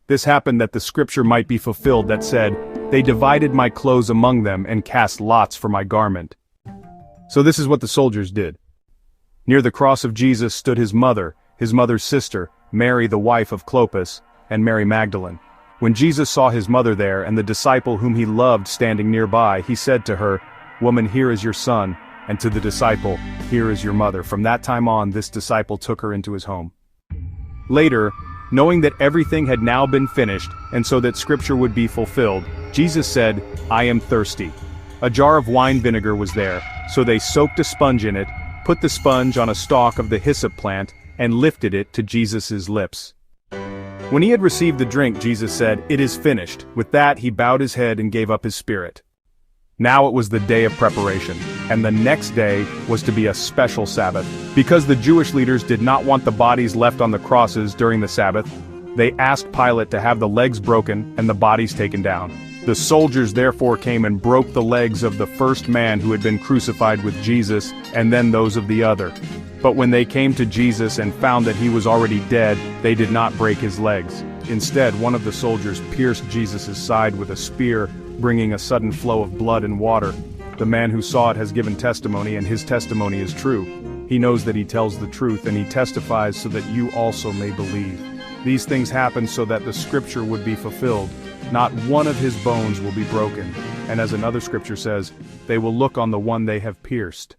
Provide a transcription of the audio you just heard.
This happened that the scripture might be fulfilled that said, "They divided my clothes among them and cast lots for my garment." So this is what the soldiers did. Near the cross of Jesus stood his mother's sister, Mary the wife of Clopas, and Mary Magdalene. When Jesus saw his mother there and the disciple whom he loved standing nearby, he said to her, "Woman, here is your son," and to the disciple, "Here is your mother." From that time on, this disciple took her into his home. Later, knowing that everything had now been finished, and so that scripture would be fulfilled, Jesus said, "I am thirsty." A jar of wine vinegar was there, so they soaked a sponge in it, put the sponge on a stalk of the hyssop plant, and lifted it to Jesus' lips. When he had received the drink, Jesus said, "It is finished." With that he bowed his head and gave up his spirit. Now it was the day of preparation, and the next day was to be a special Sabbath. Because the Jewish leaders did not want the bodies left on the crosses during the Sabbath, they asked Pilate to have the legs broken and the bodies taken down. The soldiers therefore came and broke the legs of the first man who had been crucified with Jesus, and then those of the other. But when they came to Jesus and found that he was already dead, they did not break his legs. Instead, one of the soldiers pierced Jesus' side with a spear, bringing a sudden flow of blood and water. The man who saw it has given testimony, and his testimony is true. He knows that he tells the truth, and he testifies so that you also may believe. These things happened so that the scripture would be fulfilled. Not one of his bones will be broken. And as another scripture says, they will look on the one they have pierced.